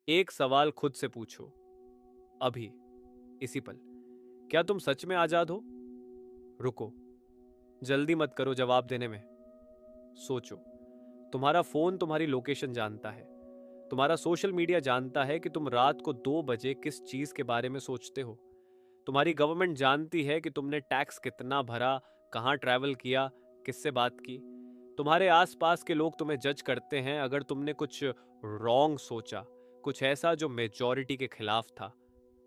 एक सवाल खुद से पूछो, अभी, इसी पल, क्या तुम सच में आजाद हो? रुको, जल्दी मत करो जवाब देने में। सोचो, तुम्हारा फोन तुम्हारी लोकेशन जानता है, तुम्हारा सोशल मीडिया जानता है कि तुम रात को 2 बजे किस चीज के बारे में सोचते हो। तुम्हारी गवर्नमेंट जानती है कि तुमने टैक्स कितना भरा, कहाँ ट्रैवल किया, किससे बात की। तुम्हारे आसपास के लोग तुम्हें जज करते हैं अगर तुमने कुछ रॉन्ग सोचा, कुछ ऐसा जो मेजॉरिटी के खिलाफ था,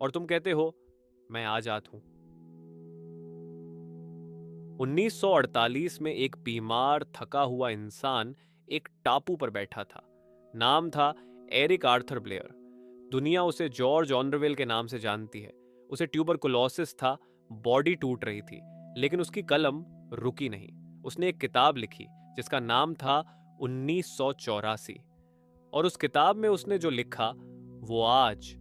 और तुम कहते हो मैं आजाद हूं। 1948 में एक बीमार थका हुआ इंसान एक टापू पर बैठा था। नाम था एरिक आर्थर ब्लेयर। दुनिया उसे जॉर्ज ऑनरवेल के नाम से जानती है। उसे ट्यूबरकुलोसिस था, बॉडी टूट रही थी, लेकिन उसकी कलम रुकी नहीं। उसने एक किताब लिखी जिसका नाम था 1984, और उस किताब में उसने जो लिखा वो आज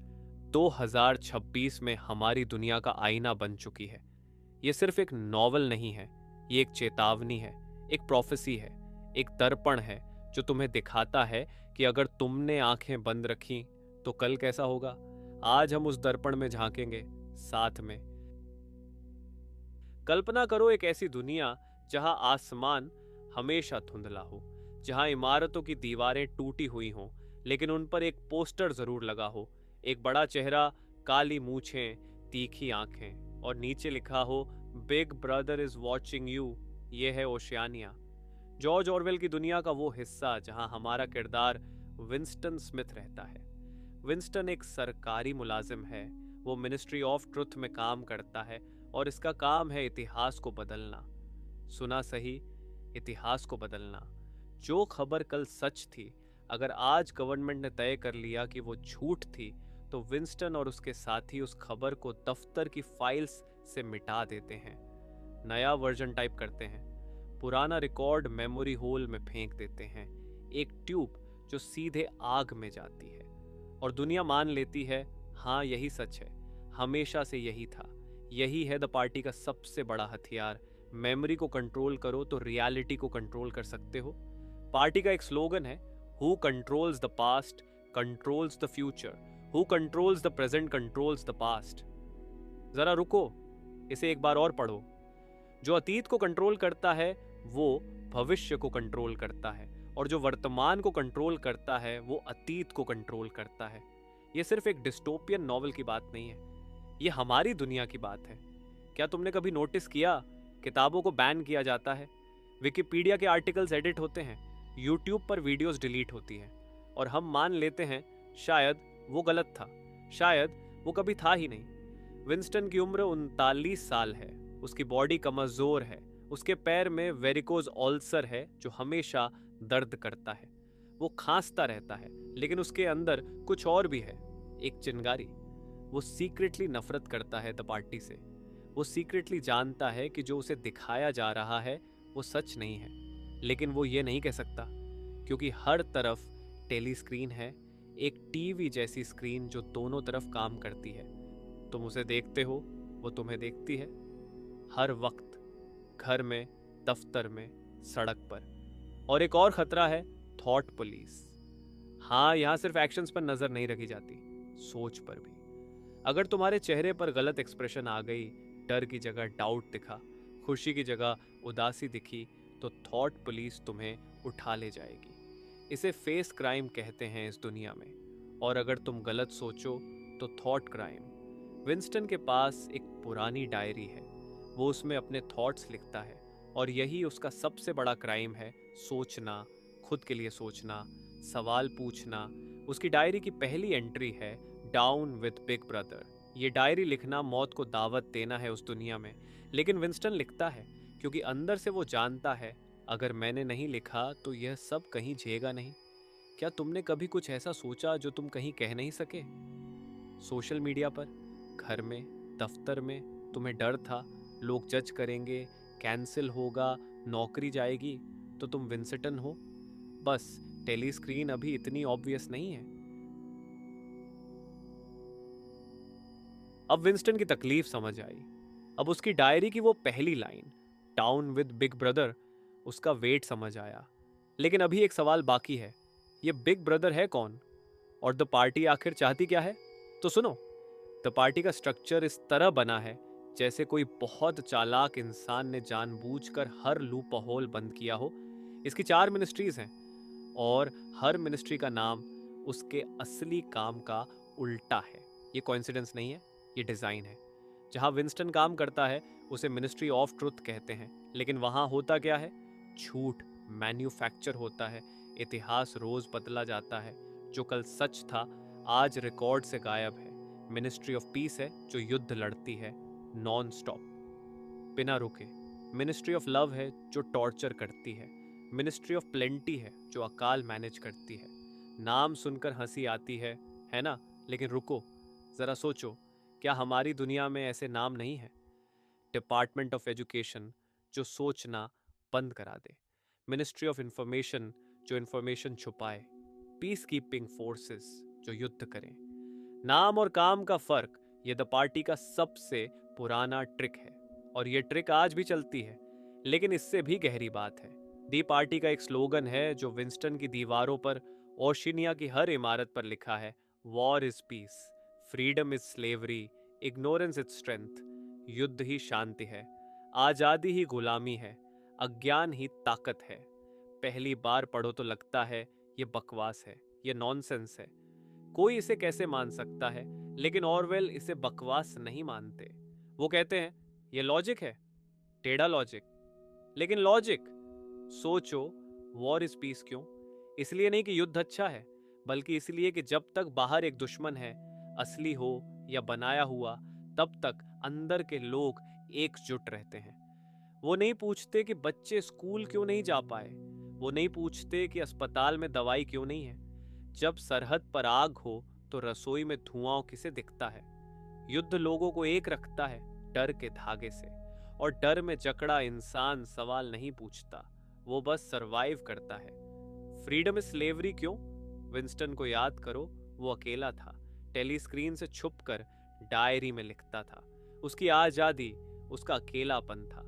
2026 में हमारी दुनिया का आईना बन चुकी है। ये सिर्फ एक नॉवल नहीं है, ये एक चेतावनी है, एक प्रोफेसी है, एक दर्पण है जो तुम्हें दिखाता है कि अगर तुमने आंखें बंद रखी तो कल कैसा होगा। आज हम उस दर्पण में झांकेंगे साथ में। कल्पना करो एक ऐसी दुनिया जहां आसमान हमेशा धुंधला हो, जहां इमारतों की दीवारें टूटी हुई हों, लेकिन उन पर एक पोस्टर जरूर लगा हो, एक बड़ा चेहरा, काली मूछें, तीखी आंखें, और नीचे लिखा हो big brother is watching you. ये है ओशियानिया, जॉर्ज ऑरवेल की दुनिया का वो हिस्सा जहां हमारा किरदार विंस्टन स्मिथ रहता है। विंस्टन एक सरकारी मुलाजिम है, वो मिनिस्ट्री ऑफ ट्रुथ में काम करता है, और इसका काम है इतिहास को बदलना। सुना सही, इतिहास को बदलना। जो खबर कल सच थी, अगर आज गवर्नमेंट ने तय कर लिया कि वो झूठ थी, तो विंस्टन और उसके साथी उस खबर को दफ्तर की फाइल्स से मिटा देते हैं, नया वर्जन टाइप करते हैं, पुराना रिकॉर्ड मेमोरी होल में फेंक देते हैं, एक ट्यूब जो सीधे आग में जाती है। और दुनिया मान लेती है, हाँ यही सच है, हमेशा से यही था। यही है द पार्टी का सबसे बड़ा हथियार। मेमोरी को कंट्रोल करो तो रियलिटी को कंट्रोल कर सकते हो। पार्टी का एक स्लोगन है, who controls the past controls the future, who controls the present controls the past. जरा रुको, इसे एक बार और पढ़ो। जो अतीत को कंट्रोल करता है वो भविष्य को कंट्रोल करता है, और जो वर्तमान को कंट्रोल करता है वो अतीत को कंट्रोल करता है। ये सिर्फ एक डिस्टोपियन नॉवल की बात नहीं है, ये हमारी दुनिया की बात है। क्या तुमने कभी नोटिस किया, किताबों को बैन किया जाता है, विकिपीडिया के आर्टिकल्स एडिट होते हैं, यूट्यूब पर वीडियोस डिलीट होती हैं, और हम मान लेते हैं शायद वो गलत था, शायद वो कभी था ही नहीं। विंस्टन की उम्र 39 साल है, उसकी बॉडी कमजोर है, उसके पैर में वेरिकोज अल्सर है जो हमेशा दर्द करता है। वो खांसता रहता है, लेकिन उसके अंदर कुछ और भी है, एक चिंगारी। वो सीक्रेटली नफरत करता है द पार्टी से। वो सीक्रेटली जानता है कि जो उसे दिखाया जा रहा है वो सच नहीं है, लेकिन वो ये नहीं कह सकता, क्योंकि हर तरफ टेली स्क्रीन है, एक टीवी जैसी स्क्रीन जो दोनों तरफ काम करती है। तुम उसे देखते हो, वो तुम्हें देखती है, हर वक्त, घर में, दफ्तर में, सड़क पर। और एक और खतरा है, थॉट पुलिस। हाँ, यहां सिर्फ एक्शंस पर नजर नहीं रखी जाती, सोच पर भी। अगर तुम्हारे चेहरे पर गलत एक्सप्रेशन आ गई, डर की जगह डाउट दिखा, खुशी की जगह उदासी दिखी, तो थॉट पुलिस तुम्हें उठा ले जाएगी। इसे फेस क्राइम कहते हैं इस दुनिया में। और अगर तुम गलत सोचो तो थॉट क्राइम। विंस्टन के पास एक पुरानी डायरी है, वो उसमें अपने थॉट्स लिखता है, और यही उसका सबसे बड़ा क्राइम है, सोचना, खुद के लिए सोचना, सवाल पूछना। उसकी डायरी की पहली एंट्री है, डाउन विद बिग ब्रदर। ये डायरी लिखना मौत को दावत देना है उस दुनिया में, लेकिन विंस्टन लिखता है क्योंकि अंदर से वो जानता है, अगर मैंने नहीं लिखा तो यह सब कहीं झेगा नहीं। क्या तुमने कभी कुछ ऐसा सोचा जो तुम कहीं कह नहीं सके? सोशल मीडिया पर, घर में, दफ्तर में तुम्हें डर था लोग जज करेंगे, कैंसिल होगा, नौकरी जाएगी, तो तुम विंस्टन हो। बस टेली स्क्रीन अभी इतनी ऑब्वियस नहीं है। अब विंस्टन की तकलीफ समझ आई। अब उसकी डायरी की वो पहली line, down with big brother, उसका वेट समझ आया। लेकिन अभी एक सवाल बाकी है, ये बिग ब्रदर है कौन? और द पार्टी आखिर चाहती क्या है? तो सुनो, द पार्टी का स्ट्रक्चर इस तरह बना है जैसे कोई बहुत चालाक इंसान ने जानबूझकर हर लूप होल बंद किया हो। इसकी 4 मिनिस्ट्रीज हैं और हर मिनिस्ट्री का नाम उसके असली काम का उल्टा है। ये कोइंसिडेंस नहीं है, ये डिज़ाइन है। जहाँ विंस्टन काम करता है उसे मिनिस्ट्री ऑफ ट्रुथ कहते हैं, लेकिन वहाँ होता क्या है? झूठ मैन्युफैक्चर होता है। इतिहास रोज बदला जाता है। जो कल सच था आज रिकॉर्ड से गायब है। मिनिस्ट्री ऑफ पीस है जो युद्ध लड़ती है नॉन स्टॉप, बिना रुके। मिनिस्ट्री ऑफ लव है जो टॉर्चर करती है। मिनिस्ट्री ऑफ प्लेंटी है जो अकाल मैनेज करती है। नाम सुनकर हंसी आती है ना? लेकिन रुको, जरा सोचो, क्या हमारी दुनिया में ऐसे नाम नहीं है? डिपार्टमेंट ऑफ एजुकेशन जो सोचना बंद करा दे। मिनिस्ट्री ऑफ इंफॉर्मेशन जो इंफॉर्मेशन छुपाए। पीस कीपिंग फोर्सेस जो युद्ध करें। नाम और काम का फर्क ये द पार्टी का सबसे पुराना ट्रिक है और ये ट्रिक आज भी चलती है। लेकिन इससे भी गहरी बात है। दी पार्टी का एक स्लोगन है जो विंस्टन की दीवारों पर, ओशिनिया की हर इमारत पर लिखा है। War is peace, freedom is slavery, ignorance is strength. युद्ध ही शांति है, आजादी ही गुलामी है, अज्ञान ही ताकत है। पहली बार पढ़ो तो लगता है ये बकवास है, ये नॉनसेंस है, कोई इसे कैसे मान सकता है? लेकिन ऑरवेल इसे बकवास नहीं मानते। वो कहते हैं ये लॉजिक है, टेढ़ा लॉजिक, लेकिन लॉजिक। सोचो, वॉर इज पीस क्यों? इसलिए नहीं कि युद्ध अच्छा है, बल्कि इसलिए कि जब तक बाहर एक दुश्मन है, असली हो या बनाया हुआ, तब तक अंदर के लोग एकजुट रहते हैं। वो नहीं पूछते कि बच्चे स्कूल क्यों नहीं जा पाए, वो नहीं पूछते कि अस्पताल में दवाई क्यों नहीं है। जब सरहद पर आग हो तो रसोई में धुआं किसे दिखता है? युद्ध लोगों को एक रखता है डर के धागे से, और डर में जकड़ा इंसान सवाल नहीं पूछता, वो बस सरवाइव करता है। फ्रीडम इज स्लेवरी क्यों? विंस्टन को याद करो, वो अकेला था, टेलीस्क्रीन से छुपकर डायरी में लिखता था। उसकी आजादी उसका अकेलापन था।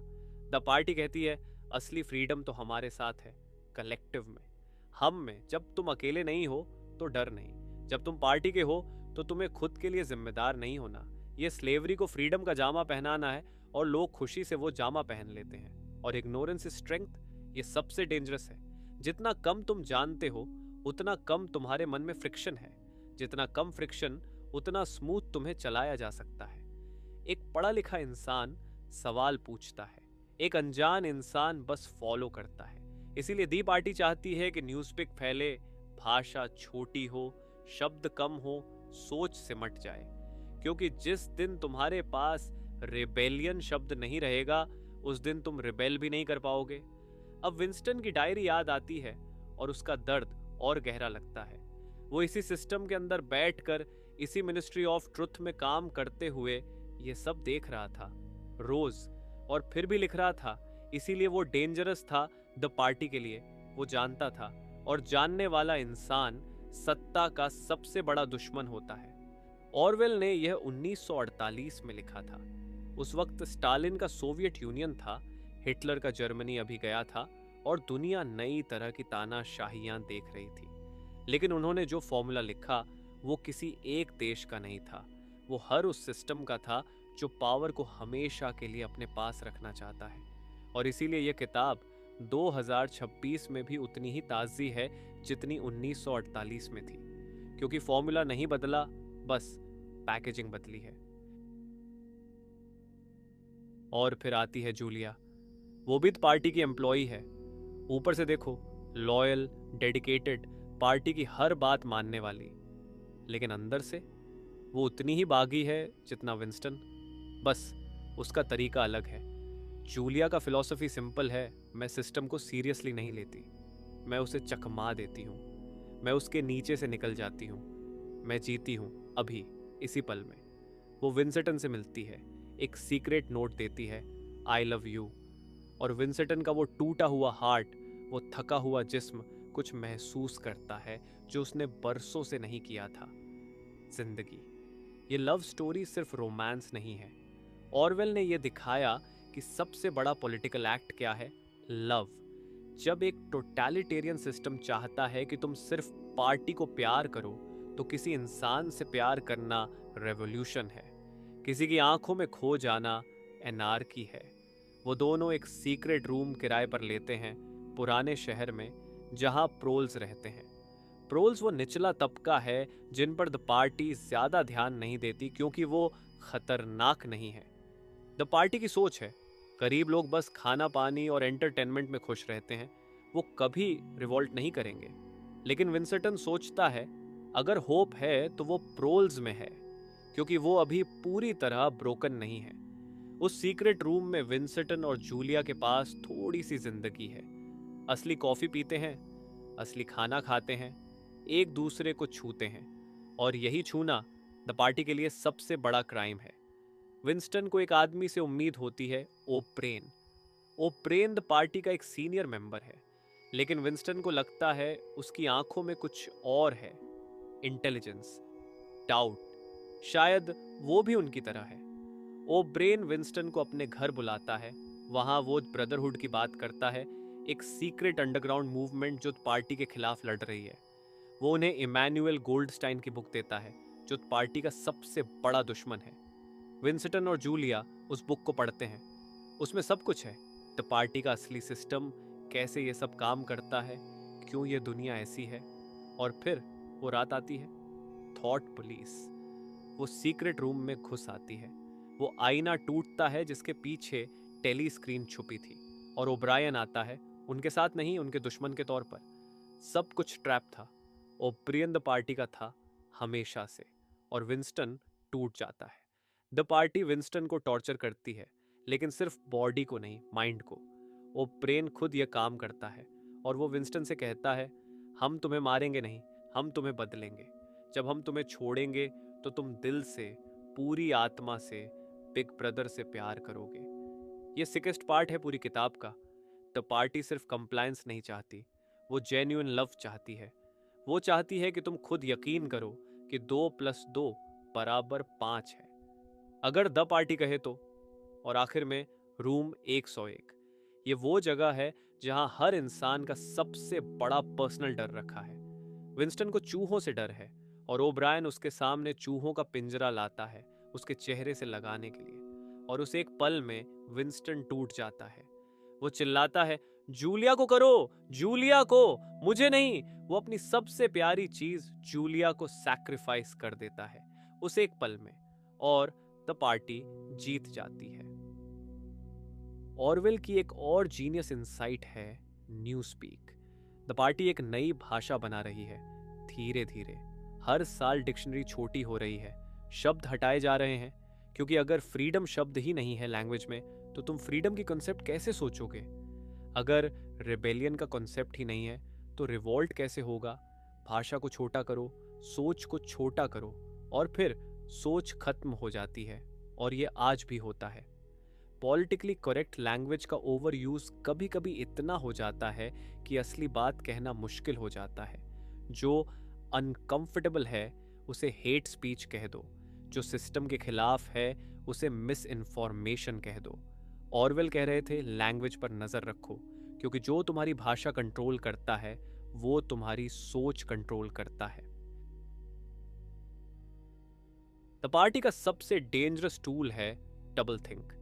द पार्टी कहती है असली फ्रीडम तो हमारे साथ है, कलेक्टिव में, हम में। जब तुम अकेले नहीं हो तो डर नहीं, जब तुम पार्टी के हो तो तुम्हें खुद के लिए जिम्मेदार नहीं होना। ये स्लेवरी को फ्रीडम का जामा पहनाना है और लोग खुशी से वो जामा पहन लेते हैं। और इग्नोरेंस इज स्ट्रेंथ, ये सबसे डेंजरस है। जितना कम तुम जानते हो उतना कम तुम्हारे मन में फ्रिक्शन है, जितना कम फ्रिक्शन उतना स्मूथ तुम्हें चलाया जा सकता है। एक पढ़ा लिखा इंसान सवाल पूछता है, एक अनजान इंसान बस फॉलो करता है। इसीलिए दी पार्टी चाहती है कि न्यूज़पिक फैले, भाषा छोटी हो, शब्द कम हो, सोच सिमट जाए। क्योंकि जिस दिन तुम्हारे पास रिबेलियन शब्द नहीं रहेगा, उस दिन तुम रिबेल भी नहीं कर पाओगे। अब विंस्टन की डायरी याद आती है और उसका दर्द और गहरा लगता है। वो इसी सिस्टम के अंदर बैठकर इसी मिनिस्ट्री ऑफ ट्रुथ में काम करते हुए ये सब देख रहा था रोज, और फिर भी लिख रहा था। इसीलिए वो डेंजरस था द पार्टी के लिए। वो जानता था, और जानने वाला इंसान सत्ता का सबसे बड़ा दुश्मन होता है। ऑरवेल ने यह 1948 में लिखा था। उस वक्त स्टालिन का सोवियत यूनियन था, हिटलर का जर्मनी अभी गया था, और दुनिया नई तरह की तानाशाहियां देख रही थी। लेकिन उन्होंने जो फॉर्मूला लिखा वो किसी एक देश का नहीं था, वो हर उस सिस्टम का था जो पावर को हमेशा के लिए अपने पास रखना चाहता है। और इसीलिए यह किताब 2026 में भी उतनी ही ताज़ी है जितनी 1948 में थी, क्योंकि फॉर्मूला नहीं बदला, बस पैकेजिंग बदली है। और फिर आती है जूलिया। वो भी पार्टी की एम्प्लॉई है। ऊपर से देखो, लॉयल, डेडिकेटेड, पार्टी की हर बात मानने वाली, लेकिन अंदर से वो उतनी ही बागी है जितना विंस्टन, बस उसका तरीका अलग है। जूलिया का फिलॉसफी सिंपल है, मैं सिस्टम को सीरियसली नहीं लेती, मैं उसे चकमा देती हूँ, मैं उसके नीचे से निकल जाती हूँ, मैं जीती हूँ अभी इसी पल में। वो विंस्टन से मिलती है, एक सीक्रेट नोट देती है, आई लव यू। और विंस्टन का वो टूटा हुआ हार्ट, वो थका हुआ जिस्म कुछ महसूस करता है जो उसने बरसों से नहीं किया था, जिंदगी। ये लव स्टोरी सिर्फ रोमांस नहीं है। ऑरवेल ने यह दिखाया कि सबसे बड़ा पॉलिटिकल एक्ट क्या है, लव। जब एक टोटलिटेरियन सिस्टम चाहता है कि तुम सिर्फ पार्टी को प्यार करो, तो किसी इंसान से प्यार करना रेवोल्यूशन है। किसी की आंखों में खो जाना एनार्की है। वो दोनों एक सीक्रेट रूम किराए पर लेते हैं पुराने शहर में, जहां प्रोल्स रहते हैं। प्रोल्स वो निचला तबका है जिन पर द पार्टी ज्यादा ध्यान नहीं देती, क्योंकि वो खतरनाक नहीं है। द पार्टी की सोच है, गरीब लोग बस खाना पानी और एंटरटेनमेंट में खुश रहते हैं, वो कभी रिवॉल्ट नहीं करेंगे। लेकिन विंसटन सोचता है, अगर होप है तो वो प्रोल्स में है, क्योंकि वो अभी पूरी तरह ब्रोकन नहीं है। उस सीक्रेट रूम में विंसटन और जूलिया के पास थोड़ी सी जिंदगी है। असली कॉफी पीते हैं, असली खाना खाते हैं, एक दूसरे को छूते हैं, और यही छूना द पार्टी के लिए सबसे बड़ा क्राइम है। विंस्टन को एक आदमी से उम्मीद होती है, ओप्रेन। ओप्रेन द पार्टी का एक सीनियर मेंबर है, लेकिन विंस्टन को लगता है उसकी आंखों में कुछ और है। इंटेलिजेंस, डाउट, शायद वो भी उनकी तरह है। ओब्रेन विंस्टन को अपने घर बुलाता है। वहां वो ब्रदरहुड की बात करता है, एक सीक्रेट अंडरग्राउंड मूवमेंट जो पार्टी के खिलाफ लड़ रही है। वो उन्हें इमैनुअल गोल्डस्टाइन की बुक देता है, जो पार्टी का सबसे बड़ा दुश्मन है। विंस्टन और जूलिया उस बुक को पढ़ते हैं। उसमें सब कुछ है, द पार्टी का असली सिस्टम, कैसे ये सब काम करता है, क्यों ये दुनिया ऐसी है। और फिर वो रात आती है। थॉट पुलिस वो सीक्रेट रूम में घुस आती है। वो आईना टूटता है जिसके पीछे टेली स्क्रीन छुपी थी, और ओब्रायन आता है, उनके साथ नहीं, उनके दुश्मन के तौर पर। सब कुछ ट्रैप था। ओब्रियन द पार्टी का था हमेशा से, और विंस्टन टूट जाता है। द पार्टी विंस्टन को टॉर्चर करती है, लेकिन सिर्फ बॉडी को नहीं, माइंड को। ओब्रेन खुद यह काम करता है, और वो विंस्टन से कहता है, हम तुम्हें मारेंगे नहीं, हम तुम्हें बदलेंगे। जब हम तुम्हें छोड़ेंगे तो तुम दिल से, पूरी आत्मा से बिग ब्रदर से प्यार करोगे। ये सिकेस्ट पार्ट है पूरी किताब का। द पार्टी सिर्फ कंप्लायंस नहीं चाहती, वो जेन्युइन लव चाहती है। वो चाहती है कि तुम खुद यकीन करो कि 2+2 बराबर 5 है, अगर द पार्टी कहे तो। और आखिर में रूम 101, ये वो जगह है जहां हर इंसान का सबसे बड़ा पर्सनल डर रखा है। विंस्टन को चूहों से डर है, और ओब्रायन उसके सामने चूहों का पिंजरा लाता है उसके चेहरे से लगाने के लिए। और उस एक पल में विंस्टन टूट जाता है। वो चिल्लाता है, जूलिया को करो, जूलिया को, मुझे नहीं। वो अपनी सबसे प्यारी चीज जूलिया को सैक्रिफाइस कर देता है उस एक पल में, और द पार्टी जीत जाती है। ऑरवेल की एक और जीनियस इंसाइट है, न्यू स्पीक। द पार्टी एक नई भाषा बना रही है, धीरे धीरे। हर साल डिक्शनरी छोटी हो रही है, शब्द हटाए जा रहे हैं, क्योंकि अगर फ्रीडम शब्द ही नहीं है लैंग्वेज में, तो तुम फ्रीडम की कॉन्सेप्ट कैसे सोचोगे। अगर रिबेलियन का कॉन्सेप्ट ही नहीं है, तो रिवोल्ट कैसे होगा। भाषा को छोटा करो, सोच को छोटा करो, और फिर सोच खत्म हो जाती है, और ये आज भी होता है। पॉलिटिकली करेक्ट लैंग्वेज का ओवर यूज कभी कभी इतना हो जाता है कि असली बात कहना मुश्किल हो जाता है। जो अनकंफर्टेबल है उसे हेट स्पीच कह दो, जो सिस्टम के खिलाफ है उसे मिस इन्फॉर्मेशन कह दो। ऑरवेल कह रहे थे, लैंग्वेज पर नजर रखो, क्योंकि जो तुम्हारी भाषा कंट्रोल करता है वो तुम्हारी सोच कंट्रोल करता है। द पार्टी का सबसे डेंजरस टूल है डबल थिंक।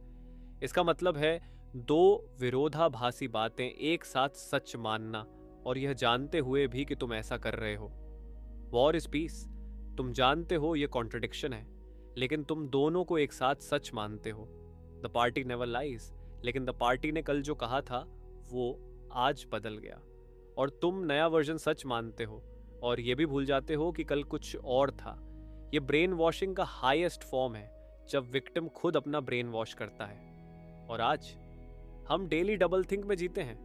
इसका मतलब है दो विरोधाभासी बातें एक साथ सच मानना, और यह जानते हुए भी कि तुम ऐसा कर रहे हो। वॉर इज पीस, तुम जानते हो यह कॉन्ट्रडिक्शन है, लेकिन तुम दोनों को एक साथ सच मानते हो। द पार्टी नेवर लाइज, लेकिन द पार्टी ने कल जो कहा था वो आज बदल गया, और तुम नया वर्जन सच मानते हो, और ये भी भूल जाते हो कि कल कुछ और था। ये ब्रेन वॉशिंग का हाईएस्ट फॉर्म है, जब विक्टिम खुद अपना ब्रेन वॉश करता है। और आज हम डेली डबल थिंक में जीते हैं।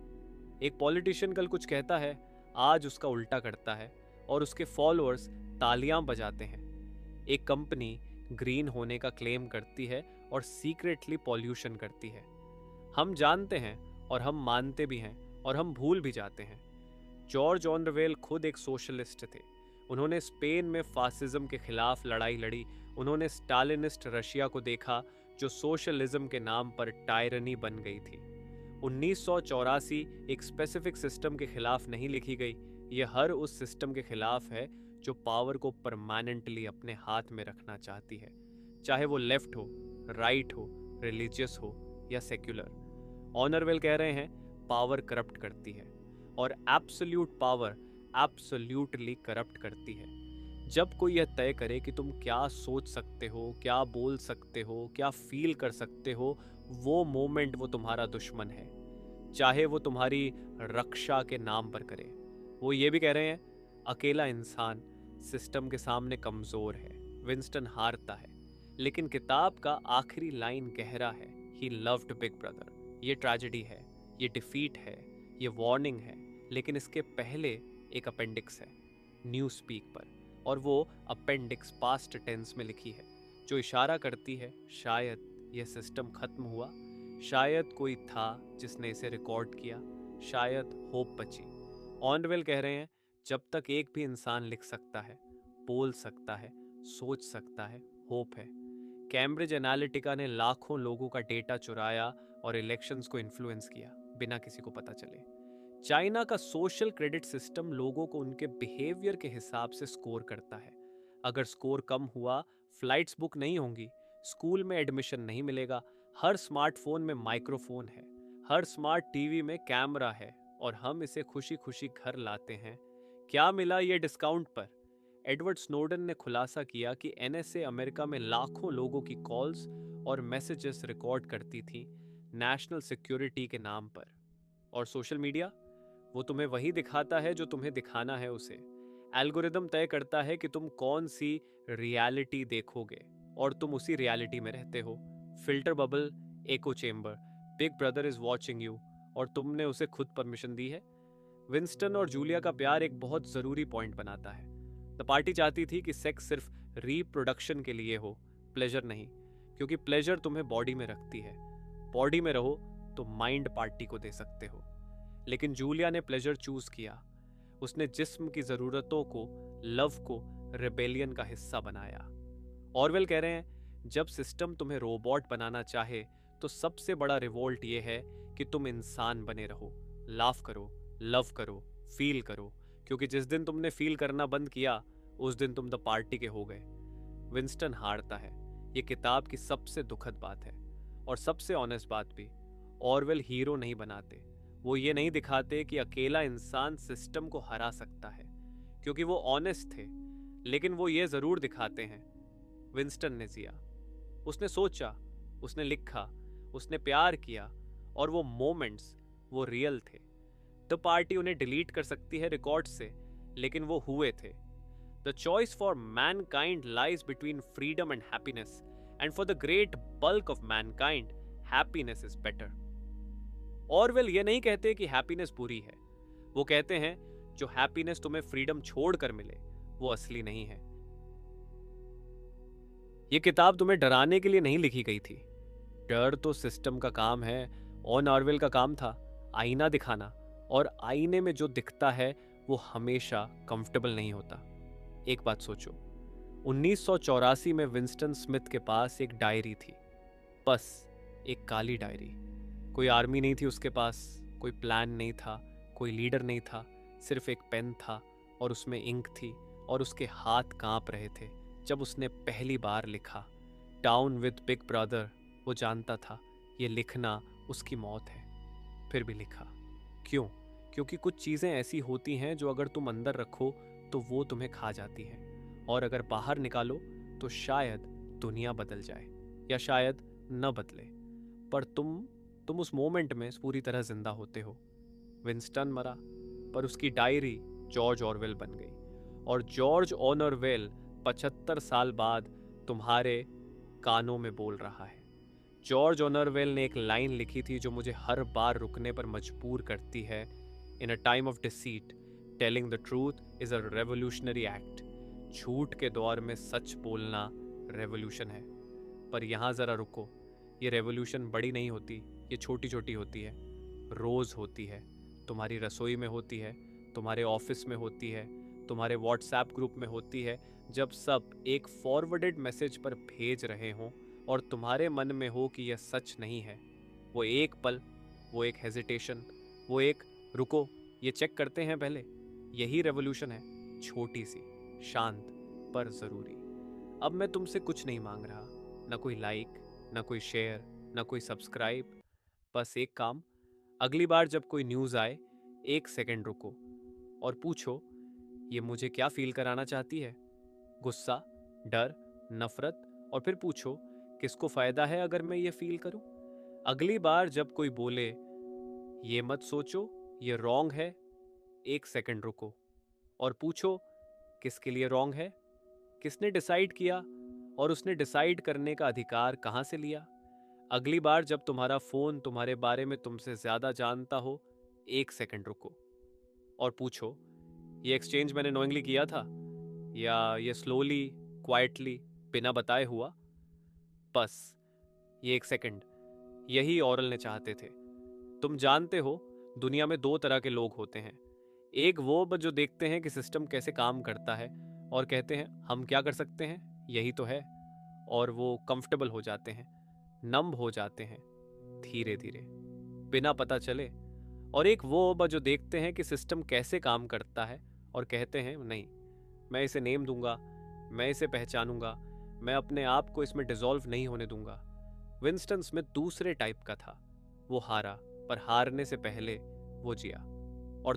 एक पॉलिटिशियन कल कुछ कहता है, आज उसका उल्टा करता है, और उसके फॉलोअर्स तालियां बजाते हैं। एक कंपनी ग्रीन होने का क्लेम करती है और सीक्रेटली पॉल्यूशन करती है। हम जानते हैं, और हम मानते भी हैं, और हम भूल भी जाते हैं। जॉर्ज ऑर्वेल खुद एक सोशलिस्ट थे। उन्होंने स्पेन में फासिज्म के खिलाफ लड़ाई लड़ी। उन्होंने स्टालिनिस्ट रशिया को देखा, जो सोशलिज्म के नाम पर टायरनी बन गई थी। 1984 एक स्पेसिफिक सिस्टम के खिलाफ नहीं लिखी गई, यह हर उस सिस्टम के खिलाफ है जो पावर को परमानेंटली अपने हाथ में रखना चाहती है, चाहे वो लेफ्ट हो, राइट हो, रिलीजियस हो या सेक्युलर। ऑनरवेल कह रहे हैं पावर करप्ट करती है और एब्सोल्यूट पावर एब्सोल्यूटली करप्ट करती है। जब कोई यह तय करे कि तुम क्या सोच सकते हो, क्या बोल सकते हो, क्या फील कर सकते हो, वो मोमेंट वो तुम्हारा दुश्मन है, चाहे वो तुम्हारी रक्षा के नाम पर करे। वो ये भी कह रहे हैं अकेला इंसान सिस्टम के सामने कमजोर है, विंस्टन हारता है। लेकिन किताब का आखिरी लाइन गहरा है, ही लव्ड बिग ब्रदर। ये ट्रेजेडी है, ये डिफीट है, ये वार्निंग है, लेकिन इसके पहले एक अपेंडिक्स है न्यू स्पीक पर, और वो अपेंडिक्स पास्ट टेंस में लिखी है, जो इशारा करती है शायद यह सिस्टम खत्म हुआ, शायद कोई था जिसने इसे रिकॉर्ड किया, शायद होप बची। ऑनवेल कह रहे हैं जब तक एक भी इंसान लिख सकता है, बोल सकता है, सोच सकता है, होप है। कैम्ब्रिज एनालिटिका ने लाखों लोगों का डेटा चुराया और इलेक्शंस को इन्फ्लुएंस किया बिना किसी को पता चले। चाइना का सोशल क्रेडिट सिस्टम लोगों को उनके बिहेवियर के हिसाब से स्कोर करता है। अगर स्कोर कम हुआ, फ्लाइट्स बुक नहीं होंगी, स्कूल में एडमिशन नहीं मिलेगा, हर स्मार्टफोन में माइक्रोफोन है, हर स्मार्ट टीवी में कैमरा है, और हम इसे खुशी खुशी घर लाते हैं। क्या मिला ये डिस्काउंट पर? एडवर्ड स्नोडन ने खुलासा किया कि एनएसए अमेरिका में लाखों लोगों की कॉल्स और मैसेजेस रिकॉर्ड करती थी नेशनल सिक्योरिटी के नाम पर। और सोशल मीडिया, वो तुम्हें वही दिखाता है जो तुम्हें दिखाना है उसे। एल्गोरिदम तय करता है कि तुम कौन सी रियलिटी देखोगे और तुम उसी रियलिटी में रहते हो। Filter bubble, echo chamber, big brother is watching you, और तुमने उसे खुद परमिशन दी है। विंस्टन और जूलिया का प्यार एक बहुत जरूरी पॉइंट बनाता है। द पार्टी चाहती थी कि सेक्स सिर्फ रिप्रोडक्शन के लिए हो, प्लेजर नहीं, क्योंकि प्लेजर तुम्हें बॉडी में रखती है। बॉडी में रहो तो माइंड पार्टी को दे सकते हो। लेकिन जूलिया ने प्लेजर चूज किया। उसने जिस्म की जरूरतों को, लव को रेबेलियन का हिस्सा बनाया। ऑरवेल कह रहे हैं जब सिस्टम तुम्हें रोबोट बनाना चाहे तो सबसे बड़ा रिवोल्ट ये है कि तुम इंसान बने रहो, लाफ करो, लव करो, फील करो, क्योंकि जिस दिन तुमने फील करना बंद किया उस दिन तुम द पार्टी के हो गए। विंस्टन हारता है, ये किताब की सबसे दुखद बात है और सबसे ऑनेस्ट बात भी। ऑरवेल हीरो नहीं बनाते, वो ये नहीं दिखाते कि अकेला इंसान सिस्टम को हरा सकता है, क्योंकि वो ऑनेस्ट थे। लेकिन वो ये जरूर दिखाते हैं विंस्टन ने जिया, उसने सोचा, उसने लिखा, उसने प्यार किया, और वो मोमेंट्स वो रियल थे। द पार्टी उन्हें डिलीट कर सकती है रिकॉर्ड से, लेकिन वो हुए थे। The choice for Mankind lies between freedom and happiness, and for the great bulk of Mankind happiness is better. Orwell ये नहीं कहते कि हैप्पीनेस बुरी है, वो कहते हैं जो हैप्पीनेस तुम्हें फ्रीडम छोड़कर मिले वो असली नहीं है। ये किताब तुम्हें डराने के लिए नहीं लिखी गई थी। डर तो सिस्टम का काम है, और ऑरवेल का काम था आईना दिखाना, और आईने में जो दिखता है वो हमेशा कंफर्टेबल नहीं होता। एक बात सोचो, 1984 में विंस्टन स्मिथ के पास एक डायरी थी, बस एक काली डायरी। कोई आर्मी नहीं थी उसके पास, कोई प्लान नहीं था, कोई लीडर नहीं था, सिर्फ एक पेन था और उसमें इंक थी, और उसके हाथ कांप रहे थे जब उसने पहली बार लिखा डाउन विद बिग ब्रदर। वो जानता था ये लिखना उसकी मौत है, फिर भी लिखा। क्यों? क्योंकि कुछ चीज़ें ऐसी होती हैं जो अगर तुम अंदर रखो तो वो तुम्हें खा जाती हैं, और अगर बाहर निकालो तो शायद दुनिया बदल जाए या शायद न बदले, पर तुम उस मोमेंट में पूरी तरह जिंदा होते हो। विंस्टन मरा, पर उसकी डायरी जॉर्ज ऑरवेल बन गई, और जॉर्ज ऑरवेल 75 साल बाद तुम्हारे कानों में बोल रहा है। जॉर्ज ऑरवेल ने एक लाइन लिखी थी जो मुझे हर बार रुकने पर मजबूर करती है। In a time of deceit, telling the truth is a revolutionary act. झूठ के दौर में सच बोलना रेवोल्यूशन है। पर यहाँ जरा रुको, ये रेवोल्यूशन बड़ी नहीं होती, ये छोटी छोटी होती है, रोज होती है। तुम्हारी रसोई में होती है, तुम्हारे ऑफिस में होती है, तुम्हारे व्हाट्सएप ग्रुप में होती है, जब सब एक फॉरवर्डेड मैसेज पर भेज रहे हों और तुम्हारे मन में हो कि यह सच नहीं है। वो एक पल, वो एक हेजिटेशन, वो एक रुको ये चेक करते हैं पहले, यही रेवोल्यूशन है। छोटी सी, शांत पर जरूरी। अब मैं तुमसे कुछ नहीं मांग रहा, ना कोई लाइक, ना कोई शेयर, ना कोई सब्सक्राइब। बस एक काम, अगली बार जब कोई न्यूज़ आए, 1 सेकंड रुको और पूछो, ये मुझे क्या फील कराना चाहती है? गुस्सा, डर, नफरत? और फिर पूछो, किसको फायदा है अगर मैं ये फील करूं? अगली बार जब कोई बोले, ये मत सोचो, ये रॉन्ग है, 1 सेकंड रुको और पूछो, किसके लिए रॉन्ग है? किसने डिसाइड किया? और उसने डिसाइड करने का अधिकार कहाँ से लिया? अगली बार जब तुम्हारा फोन तुम्हारे बारे में तुमसे ज्यादा जानता हो, 1 सेकंड रुको और पूछो, ये एक्सचेंज मैंने नोइंगली किया था या ये स्लोली, क्वाइटली, बिना बताए हुआ? बस ये 1 सेकंड, यही औरल ने चाहते थे। तुम जानते हो, दुनिया में 2 तरह के लोग होते हैं। एक वो जो देखते हैं कि सिस्टम कैसे काम करता है और कहते हैं हम क्या कर सकते हैं, यही तो है, और वो कंफर्टेबल हो जाते हैं, नम्ब हो जाते हैं धीरे धीरे, बिना पता चले। और एक वो जो देखते हैं कि सिस्टम कैसे काम करता है और कहते हैं नहीं, मैं इसे नेम दूंगा, मैं इसे पहचानूंगा, मैं अपने आप को इसमें डिसॉल्व नहीं होने दूंगा। विंस्टन स्मिथ दूसरे टाइप का था। वो हारा, पर हारने से पहले वो जिया। और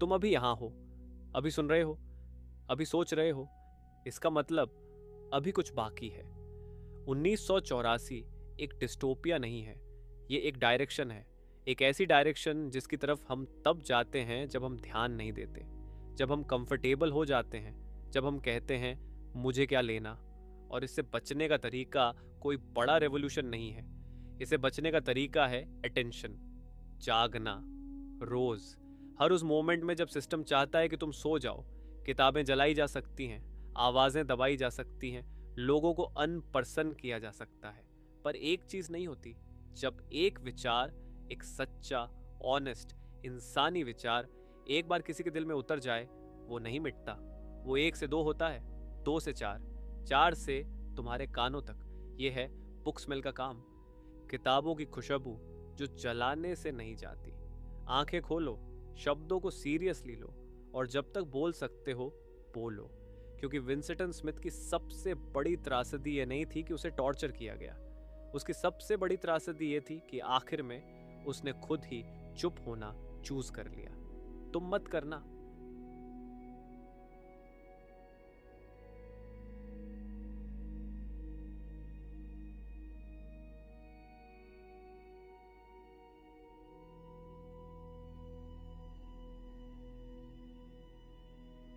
तुम अभी यहां हो, अभी सुन रहे हो, अभी सोच रहे हो। इसका मतलब अभी कुछ बाकी है। 1984 एक डिस्टोपिया नहीं है, ये एक डायरेक्शन है। एक ऐसी डायरेक्शन जिसकी तरफ हम तब जाते हैं जब हम ध्यान नहीं देते, जब हम कंफर्टेबल हो जाते हैं, जब हम कहते हैं मुझे क्या लेना। और इससे बचने का तरीका कोई बड़ा रेवोल्यूशन नहीं है। इसे बचने का तरीका है अटेंशन, जागना, रोज, हर उस मोमेंट में जब सिस्टम चाहता है कि तुम सो जाओ। किताबें जलाई जा सकती हैं, आवाजें दबाई जा सकती हैं, लोगों को अनपर्सन किया जा सकता है, पर एक चीज नहीं होती। जब एक विचार, एक सच्चा, ऑनेस्ट, इंसानी विचार एक बार किसी के दिल में उतर जाए, वो नहीं मिटता। वो 1 से 2 होता है, 2 से 4, 4 से तुम्हारे कानों तक। ये है बुक स्मेल का काम, किताबों की खुशबू जो जलाने से नहीं जाती। आंखें खोलो, शब्दों को सीरियसली लो, और जब तक बोल सकते हो बोलो। क्योंकि विंस्टन स्मिथ की सबसे बड़ी त्रासदी ये नहीं थी कि उसे टॉर्चर किया गया। उसकी सबसे बड़ी त्रासदी ये थी कि आखिर में उसने खुद ही चुप होना चूज कर लिया। तुम मत करना,